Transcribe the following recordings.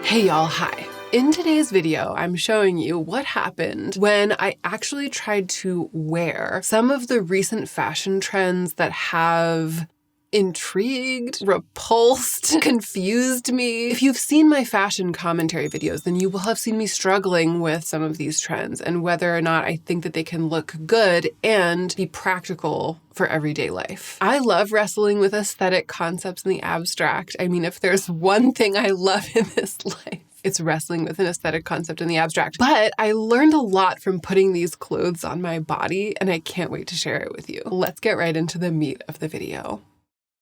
Hey y'all, hi. In today's video, I'm showing you what happened when I actually tried to wear some of the recent fashion trends that have intrigued, repulsed, confused me. If you've seen my fashion commentary videos, then you will have seen me struggling with some of these trends and whether or not I think that they can look good and be practical for everyday life. I love wrestling with aesthetic concepts in the abstract. I mean, if there's one thing I love in this life, it's wrestling with an aesthetic concept in the abstract. But I learned a lot from putting these clothes on my body, and I can't wait to share it with you. Let's get right into the meat of the video.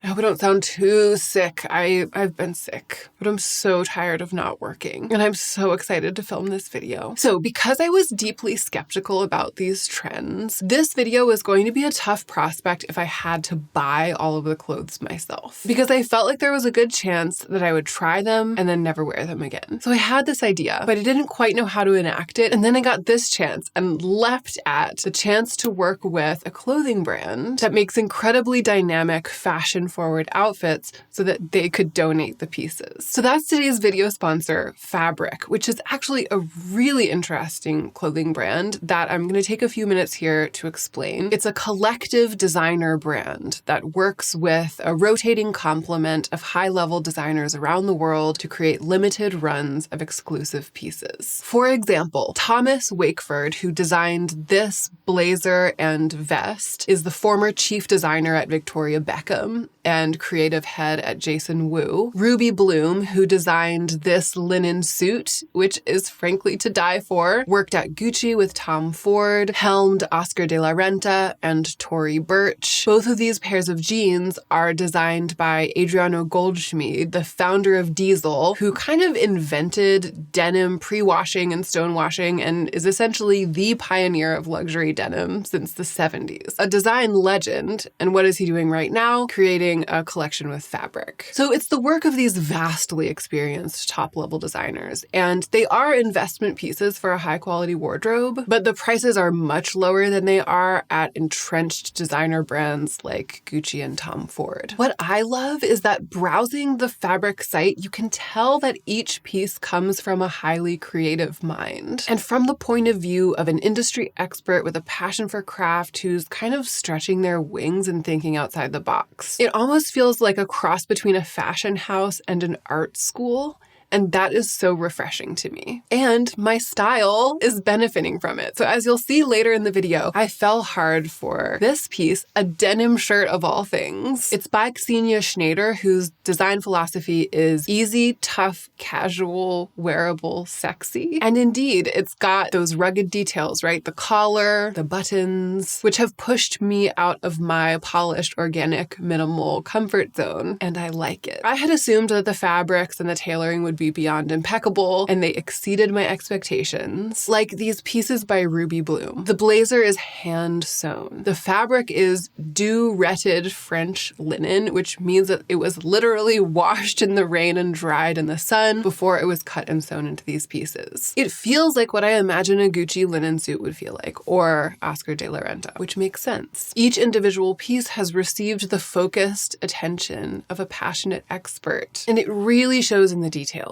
I hope I don't sound too sick. I've been sick, but I'm so tired of not working, and I'm so excited to film this video. So because I was deeply skeptical about these trends, this video was going to be a tough prospect if I had to buy all of the clothes myself, because I felt like there was a good chance that I would try them and then never wear them again. So I had this idea, but I didn't quite know how to enact it, and then I got this chance and leapt at the chance to work with a clothing brand that makes incredibly dynamic fashion-forward outfits so that they could donate the pieces. So that's today's video sponsor, FABRIQUE, which is actually a really interesting clothing brand that I'm going to take a few minutes here to explain. It's a collective designer brand that works with a rotating complement of high-level designers around the world to create limited runs of exclusive pieces. For example, Thomas Wakeford, who designed this blazer and vest, is the former chief designer at Victoria Beckham and creative head at Jason Wu. Ruby Bloom, who designed this linen suit, which is frankly to die for, worked at Gucci with Tom Ford, helmed Oscar de la Renta and Tory Burch. Both of these pairs of jeans are designed by Adriano Goldschmied, the founder of Diesel, who kind of invented denim pre-washing and stonewashing and is essentially the pioneer of luxury denim since the 70s. A design legend, and what is he doing right now? Creating a collection with FABRIQUE. So it's the work of these vastly experienced top-level designers, and they are investment pieces for a high-quality wardrobe, but the prices are much lower than they are at entrenched designer brands like Gucci and Tom Ford. What I love is that browsing the FABRIQUE site, you can tell that each piece comes from a highly creative mind, and from the point of view of an industry expert with a passion for craft who's kind of stretching their wings and thinking outside the box. It almost feels like a cross between a fashion house and an art school. And that is so refreshing to me. And my style is benefiting from it. So as you'll see later in the video, I fell hard for this piece, a denim shirt of all things. It's by Xenia Schneider, whose design philosophy is easy, tough, casual, wearable, sexy. And indeed, it's got those rugged details, right? The collar, the buttons, which have pushed me out of my polished, organic, minimal comfort zone. And I like it. I had assumed that the fabrics and the tailoring would be beyond impeccable, and they exceeded my expectations. Like these pieces by Ruby Bloom. The blazer is hand sewn. The fabric is dew-retted French linen, which means that it was literally washed in the rain and dried in the sun before it was cut and sewn into these pieces. It feels like what I imagine a Gucci linen suit would feel like, or Oscar de la Renta, which makes sense. Each individual piece has received the focused attention of a passionate expert, and it really shows in the details.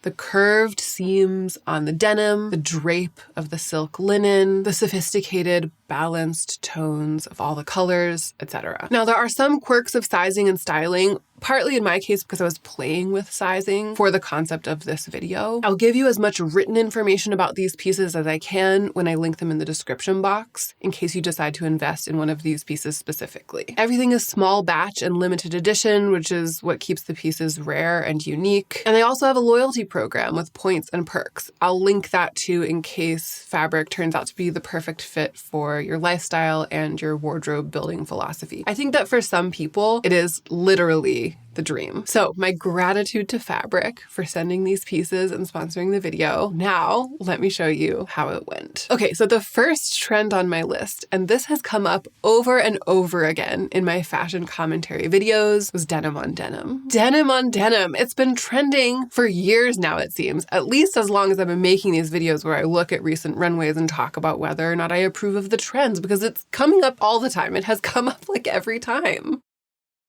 The curved seams on the denim, the drape of the silk linen, the sophisticated, balanced tones of all the colors, etc. Now, there are some quirks of sizing and styling, partly in my case because I was playing with sizing for the concept of this video. I'll give you as much written information about these pieces as I can when I link them in the description box, in case you decide to invest in one of these pieces specifically. Everything is small batch and limited edition, which is what keeps the pieces rare and unique. And they also have a loyalty program with points and perks. I'll link that too in case FABRIQUE turns out to be the perfect fit for your lifestyle and your wardrobe building philosophy. I think that for some people, it is literally the dream. So my gratitude to FABRIQUE for sending these pieces and sponsoring the video. Now, let me show you how it went. Okay, so the first trend on my list, and this has come up over and over again in my fashion commentary videos, was denim on denim. Denim on denim. It's been trending for years now, it seems, at least as long as I've been making these videos where I look at recent runways and talk about whether or not I approve of the trends, because it's coming up all the time. It has come up like every time.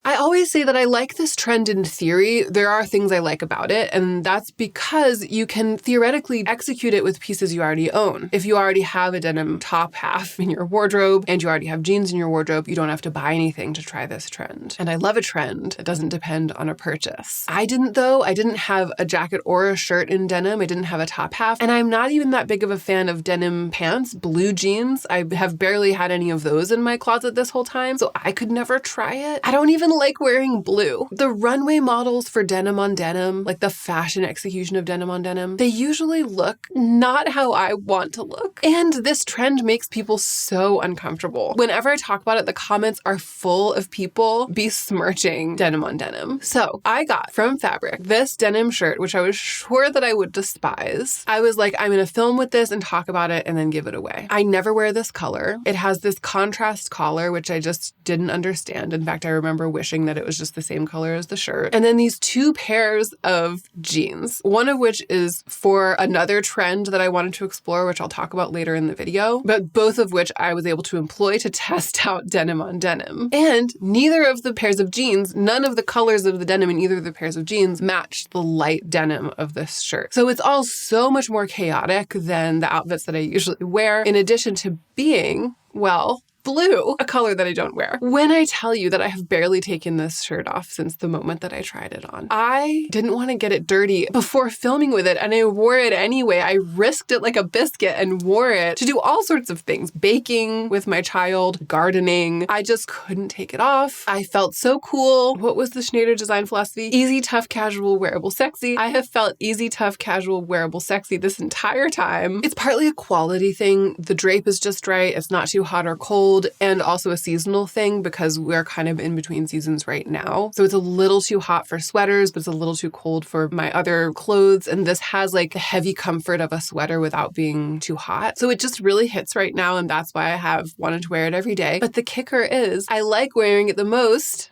I always say that I like this trend in theory. There are things I like about it, and that's because you can theoretically execute it with pieces you already own. If you already have a denim top half in your wardrobe and you already have jeans in your wardrobe, you don't have to buy anything to try this trend. And I love a trend that doesn't depend on a purchase. I didn't though. I didn't have a jacket or a shirt in denim. I didn't have a top half, and I'm not even that big of a fan of denim pants, blue jeans. I have barely had any of those in my closet this whole time, so I could never try it. I don't even like wearing blue. The runway models for denim on denim, like the fashion execution of denim on denim, they usually look not how I want to look. And this trend makes people so uncomfortable. Whenever I talk about it, the comments are full of people besmirching denim on denim. So I got from Fabric this denim shirt, which I was sure that I would despise. I was like, I'm gonna film with this and talk about it and then give it away. I never wear this color. It has this contrast collar, which I just didn't understand. In fact, I remember wishing that it was just the same color as the shirt. And then these two pairs of jeans, one of which is for another trend that I wanted to explore, which I'll talk about later in the video, but both of which I was able to employ to test out denim on denim. And neither of the pairs of jeans, none of the colors of the denim in either of the pairs of jeans matched the light denim of this shirt. So it's all so much more chaotic than the outfits that I usually wear, in addition to being, well, blue, a color that I don't wear. When I tell you that I have barely taken this shirt off since the moment that I tried it on, I didn't want to get it dirty before filming with it, and I wore it anyway. I risked it like a biscuit and wore it to do all sorts of things. Baking with my child, gardening. I just couldn't take it off. I felt so cool. What was the Schneider design philosophy? Easy, tough, casual, wearable, sexy. I have felt easy, tough, casual, wearable, sexy this entire time. It's partly a quality thing. The drape is just right. It's not too hot or cold. And also a seasonal thing because we're kind of in between seasons right now. So it's a little too hot for sweaters, but it's a little too cold for my other clothes. And this has like the heavy comfort of a sweater without being too hot. So it just really hits right now. And that's why I have wanted to wear it every day. But the kicker is I like wearing it the most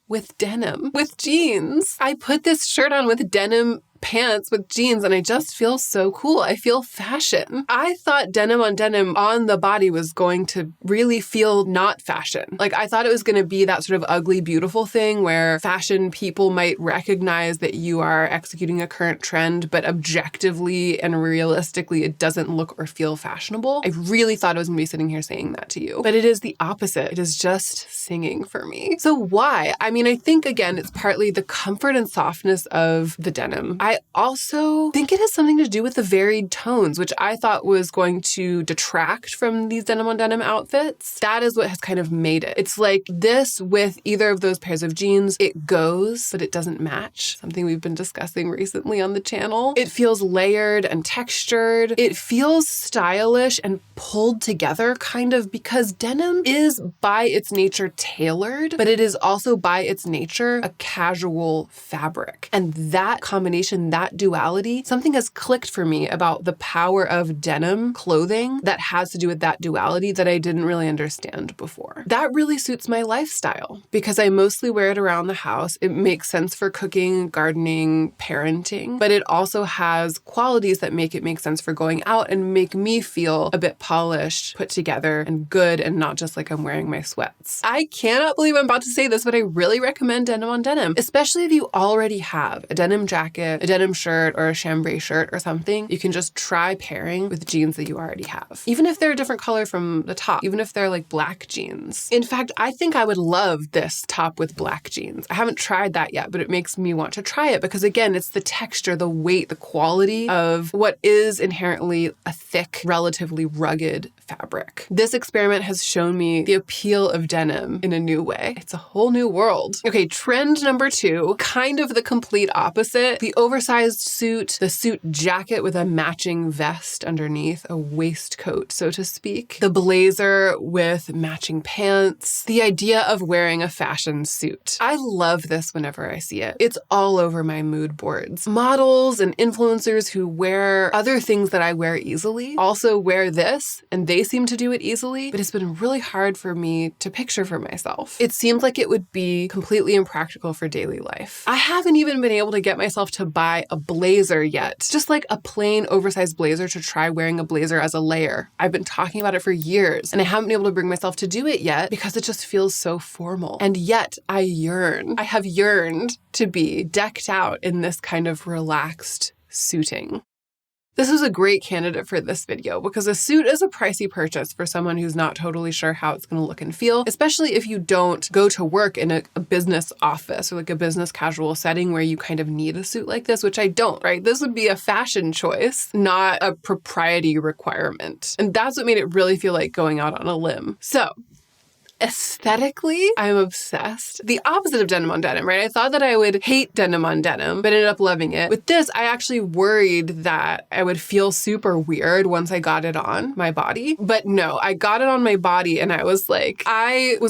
with denim, with jeans. I put this shirt on with denim pants with jeans and I just feel so cool. I feel fashion. I thought denim on the body was going to really feel not fashion. Like I thought it was going to be that sort of ugly, beautiful thing where fashion people might recognize that you are executing a current trend, but objectively and realistically, it doesn't look or feel fashionable. I really thought I was going to be sitting here saying that to you, but it is the opposite. It is just singing for me. So why? I mean, I think again, it's partly the comfort and softness of the denim. I also think it has something to do with the varied tones, which I thought was going to detract from these denim on denim outfits. That is what has kind of made it. It's like this with either of those pairs of jeans, it goes, but it doesn't match. Something we've been discussing recently on the channel. It feels layered and textured. It feels stylish and pulled together kind of because denim is by its nature tailored, but it is also by its nature a casual fabric. And that combination, that duality, something has clicked for me about the power of denim clothing that has to do with that duality that I didn't really understand before. That really suits my lifestyle because I mostly wear it around the house. It makes sense for cooking, gardening, parenting, but it also has qualities that make it make sense for going out and make me feel a bit polished, put together, and good, and not just like I'm wearing my sweats. I cannot believe I'm about to say this, but I really recommend denim on denim, especially if you already have a denim jacket, a denim shirt, or a chambray shirt or something. You can just try pairing with jeans that you already have. Even if they're a different color from the top, even if they're like black jeans. In fact, I think I would love this top with black jeans. I haven't tried that yet, but it makes me want to try it because again, it's the texture, the weight, the quality of what is inherently a thick, relatively rugged fabric. This experiment has shown me the appeal of denim in a new way. It's a whole new world. Okay, trend number 2, kind of the complete opposite. The oversized suit, the suit jacket with a matching vest underneath, a waistcoat, so to speak. The blazer with matching pants. The idea of wearing a fashion suit. I love this whenever I see it. It's all over my mood boards. Models and influencers who wear other things that I wear easily also wear this, and they seem to do it easily, but it's been really hard for me to picture for myself. It seems like it would be completely impractical for daily life. I haven't even been able to get myself to buy buy a blazer yet. Just like a plain oversized blazer to try wearing a blazer as a layer. I've been talking about it for years and I haven't been able to bring myself to do it yet because it just feels so formal. And yet I have yearned to be decked out in this kind of relaxed suiting. This was a great candidate for this video because a suit is a pricey purchase for someone who's not totally sure how it's going to look and feel, especially if you don't go to work in a business office or like a business casual setting where you kind of need a suit like this, which I don't, right? This would be a fashion choice, not a propriety requirement. And that's what made it really feel like going out on a limb. So aesthetically, I'm obsessed. The opposite of denim on denim, right? I thought that I would hate denim on denim, but ended up loving it. With this, I actually worried that I would feel super weird once I got it on my body. But no, I got it on my body and I was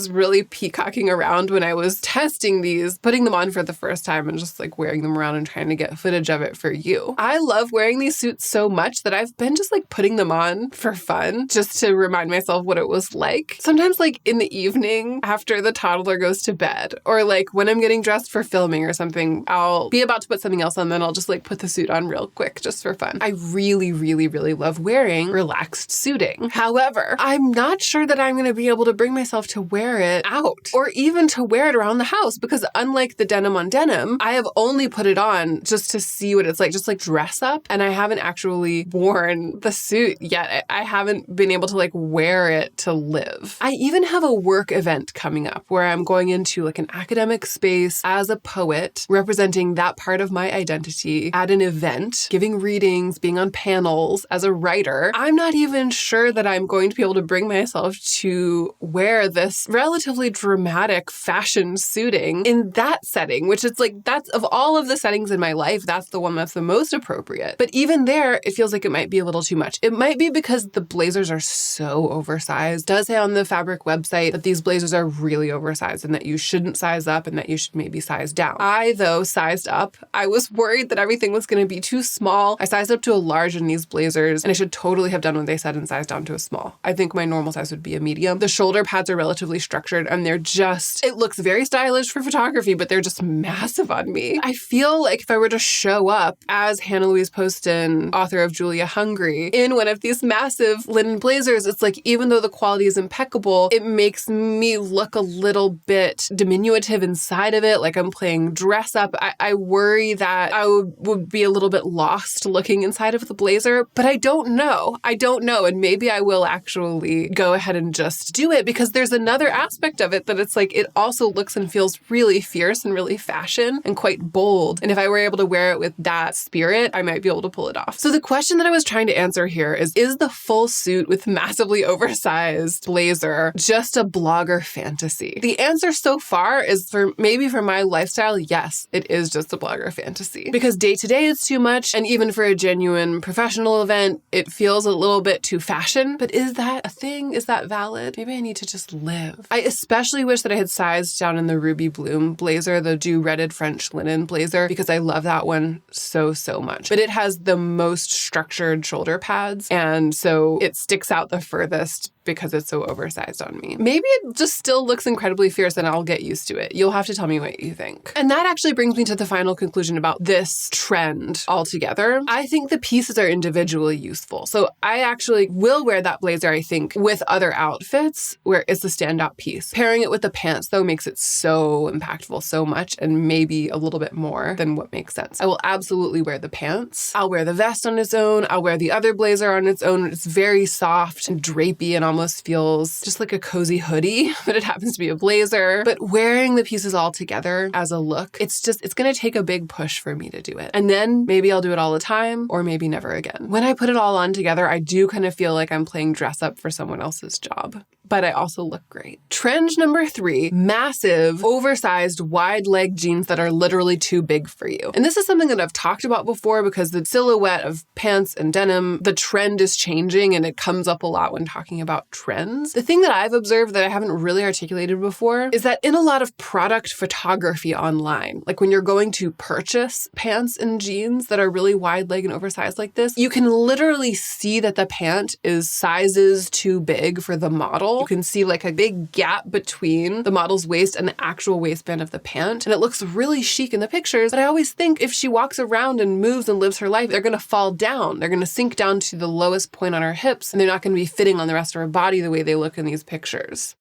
really peacocking around when I was testing these, putting them on for the first time and just like wearing them around and trying to get footage of it for you. I love wearing these suits so much that I've been just like putting them on for fun, just to remind myself what it was like. Sometimes like in the evening after the toddler goes to bed, or like when I'm getting dressed for filming or something, I'll be about to put something else on, then I'll just like put the suit on real quick just for fun. I really, really, really love wearing relaxed suiting. However, I'm not sure that I'm going to be able to bring myself to wear it out or even to wear it around the house because unlike the denim on denim, I have only put it on just to see what it's like, just like dress up. And I haven't actually worn the suit yet. I haven't been able to like wear it to live. I even have a work event coming up where I'm going into like an academic space as a poet, representing that part of my identity at an event, giving readings, being on panels as a writer. I'm not even sure that I'm going to be able to bring myself to wear this relatively dramatic fashion suiting in that setting, which is like, that's of all of the settings in my life, that's the one that's the most appropriate. But even there, it feels like it might be a little too much. It might be because the blazers are so oversized. It does say on the FABRIQUE website that these blazers are really oversized and that you shouldn't size up and that you should maybe size down. I, though, sized up. I was worried that everything was going to be too small. I sized up to a large in these blazers and I should totally have done what they said and sized down to a small. I think my normal size would be a medium. The shoulder pads are relatively structured and they're just, it looks very stylish for photography, but they're just massive on me. I feel like if I were to show up as Hannah Louise Poston, author of Julia Hungry, in one of these massive linen blazers, it's like, even though the quality is impeccable, it makes me look a little bit diminutive inside of it, like I'm playing dress up. I worry that I would be a little bit lost looking inside of the blazer, but I don't know. And maybe I will actually go ahead and just do it because there's another aspect of it that it's like, it also looks and feels really fierce and really fashion and quite bold. And if I were able to wear it with that spirit, I might be able to pull it off. So the question that I was trying to answer here is the full suit with massively oversized blazer just a blogger fantasy? The answer so far is for my lifestyle, yes, it is just a blogger fantasy. Because day to day it's too much, and even for a genuine professional event, it feels a little bit too fashion. But is that a thing? Is that valid? Maybe I need to just live. I especially wish that I had sized down in the Ruby Bloom blazer, the dew-retted French linen blazer, because I love that one so much. But it has the most structured shoulder pads, and so it sticks out the furthest because it's so oversized on me. Maybe it just still looks incredibly fierce and I'll get used to it. You'll have to tell me what you think. And that actually brings me to the final conclusion about this trend altogether. I think the pieces are individually useful. So I actually will wear that blazer, I think, with other outfits where it's a standout piece. Pairing it with the pants, though, makes it so impactful so much and maybe a little bit more than what makes sense. I will absolutely wear the pants. I'll wear the vest on its own. I'll wear the other blazer on its own. It's very soft and drapey and almost feels just like a cozy hoodie, but it happens to be a blazer. But wearing the pieces all together as a look, it's going to take a big push for me to do it. And then maybe I'll do it all the time or maybe never again. When I put it all on together, I do kind of feel like I'm playing dress up for someone else's job. But I also look great. Trend number 3, massive, oversized, wide leg jeans that are literally too big for you. And this is something that I've talked about before because the silhouette of pants and denim, the trend is changing and it comes up a lot when talking about trends. The thing that I've observed that I haven't really articulated before is that in a lot of product photography online, like when you're going to purchase pants and jeans that are really wide leg and oversized like this, you can literally see that the pant is sizes too big for the model. you can see like a big gap between the model's waist and the actual waistband of the pant. And it looks really chic in the pictures, but I always think if she walks around and moves and lives her life, they're gonna fall down. They're gonna sink down to the lowest point on her hips, and they're not gonna be fitting on the rest of her body the way they look in these pictures.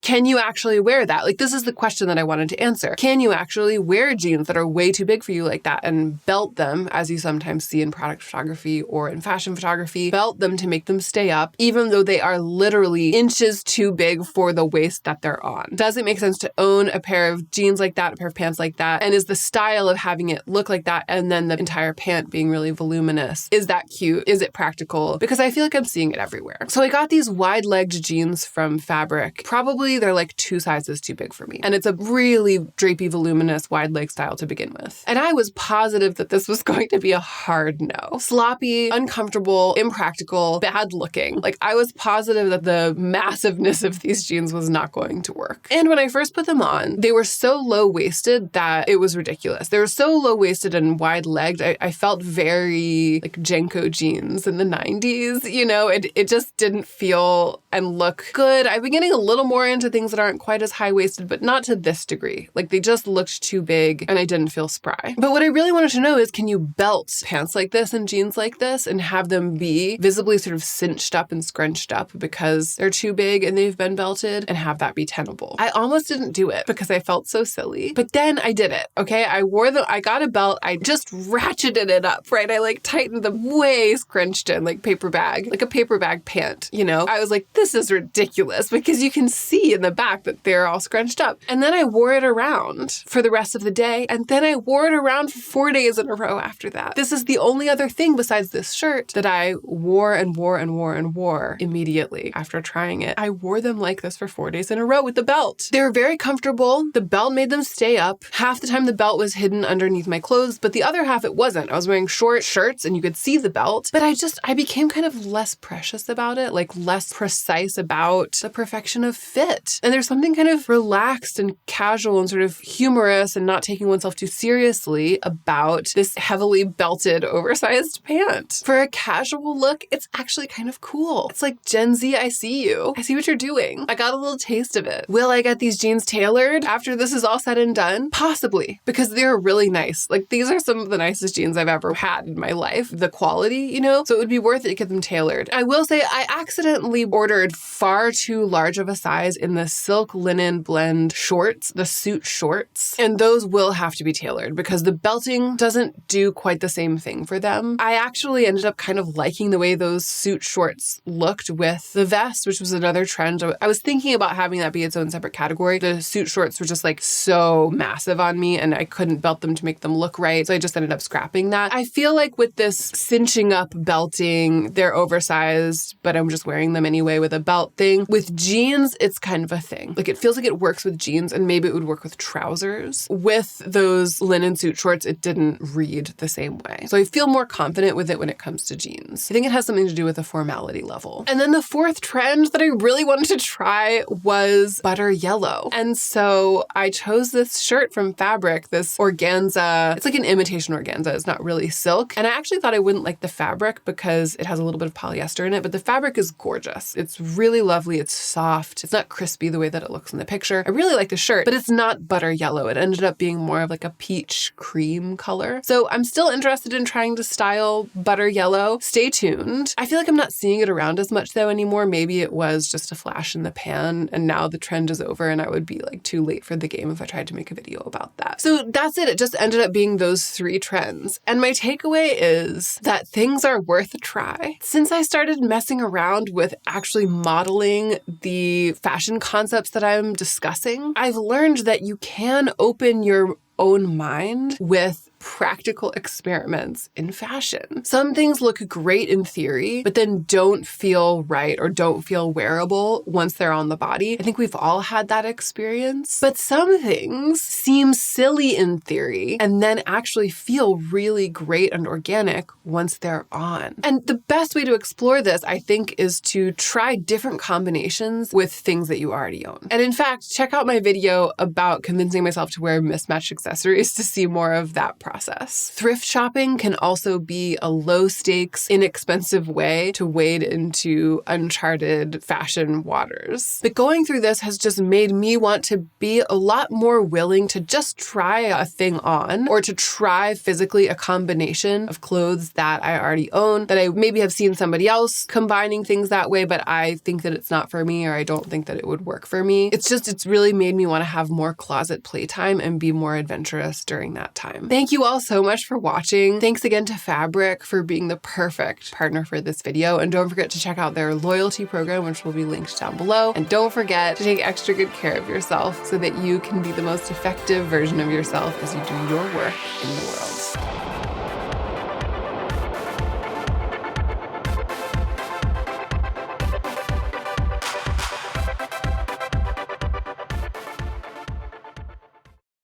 Can you actually wear that? Like, this is the question that I wanted to answer. Can you actually wear jeans that are way too big for you like that and belt them, as you sometimes see in product photography or in fashion photography, belt them to make them stay up, even though they are literally inches too big for the waist that they're on? Does it make sense to own a pair of jeans like that, a pair of pants like that? And is the style of having it look like that and then the entire pant being really voluminous, is that cute? Is it practical? Because I feel like I'm seeing it everywhere. So I got these wide-legged jeans from Fabric. Probably they're like 2 sizes too big for me. And it's a really drapey, voluminous, wide leg style to begin with. And I was positive that this was going to be a hard no. Sloppy, uncomfortable, impractical, bad looking. Like, I was positive that the massiveness of these jeans was not going to work. And when I first put them on, they were so low-waisted that it was ridiculous. They were so low-waisted and wide-legged. I felt very like Jenko jeans in the 90s, you know? It just didn't feel and look good. I've been getting a little more into things that aren't quite as high-waisted, but not to this degree. Like, they just looked too big and I didn't feel spry. But what I really wanted to know is, can you belt pants like this and jeans like this and have them be visibly sort of cinched up and scrunched up because they're too big and they've been belted, and have that be tenable? I almost didn't do it because I felt so silly, but then I did it, okay? I got a belt, I just ratcheted it up, right? I like tightened them way scrunched in, like paper bag, like a paper bag pant, you know? I was like, this is ridiculous, because you can see in the back that they're all scrunched up. And then I wore it around for the rest of the day. And then I wore it around for 4 days in a row after that. This is the only other thing besides this shirt that I wore and wore and wore and wore immediately after trying it. I wore them like this for 4 days in a row with the belt. They were very comfortable. The belt made them stay up. Half the time the belt was hidden underneath my clothes, but the other half it wasn't. I was wearing short shirts and you could see the belt, but I became kind of less precious about it, like less precise about the perfection of fit. And there's something kind of relaxed and casual and sort of humorous and not taking oneself too seriously about this heavily belted, oversized pant. For a casual look, it's actually kind of cool. It's like, Gen Z, I see you. I see what you're doing. I got a little taste of it. Will I get these jeans tailored after this is all said and done? Possibly, because they're really nice. Like, these are some of the nicest jeans I've ever had in my life. The quality, you know? So it would be worth it to get them tailored. I will say I accidentally ordered far too large of a size in the silk linen blend shorts, the suit shorts, and those will have to be tailored because the belting doesn't do quite the same thing for them. I actually ended up kind of liking the way those suit shorts looked with the vest, which was another trend. I was thinking about having that be its own separate category. The suit shorts were just like so massive on me and I couldn't belt them to make them look right, so I just ended up scrapping that. I feel like with this cinching up belting, they're oversized, but I'm just wearing them anyway with a belt thing. With jeans, it's kind of a thing. Like, it feels like it works with jeans and maybe it would work with trousers. With those linen suit shorts, it didn't read the same way. So I feel more confident with it when it comes to jeans. I think it has something to do with the formality level. And then the fourth trend that I really wanted to try was butter yellow. And so I chose this shirt from Fabric, this organza. It's like an imitation organza. It's not really silk. And I actually thought I wouldn't like the fabric because it has a little bit of polyester in it, but the fabric is gorgeous. It's really lovely. It's soft. It's not crispy the way that it looks in the picture. I really like the shirt, but it's not butter yellow. It ended up being more of like a peach cream color. So I'm still interested in trying to style butter yellow. Stay tuned. I feel like I'm not seeing it around as much though anymore. Maybe it was just a flash in the pan and now the trend is over and I would be like too late for the game if I tried to make a video about that. So that's it. It just ended up being those 3 trends. And my takeaway is that things are worth a try. Since I started messing around with actually modeling the fashion concepts that I'm discussing, I've learned that you can open your own mind with practical experiments in fashion. Some things look great in theory, but then don't feel right or don't feel wearable once they're on the body. I think we've all had that experience. But some things seem silly in theory and then actually feel really great and organic once they're on. And the best way to explore this, I think, is to try different combinations with things that you already own. And in fact, check out my video about convincing myself to wear mismatched accessories to see more of that process. Thrift shopping can also be a low-stakes, inexpensive way to wade into uncharted fashion waters. But going through this has just made me want to be a lot more willing to just try a thing on, or to try physically a combination of clothes that I already own, that I maybe have seen somebody else combining things that way, but I think that it's not for me, or I don't think that it would work for me. It's really made me want to have more closet playtime and be more adventurous during that time. Thank you all so much for watching. Thanks again to FABRIQUE for being the perfect partner for this video. And don't forget to check out their loyalty program, which will be linked down below. And don't forget to take extra good care of yourself so that you can be the most effective version of yourself as you do your work in the world.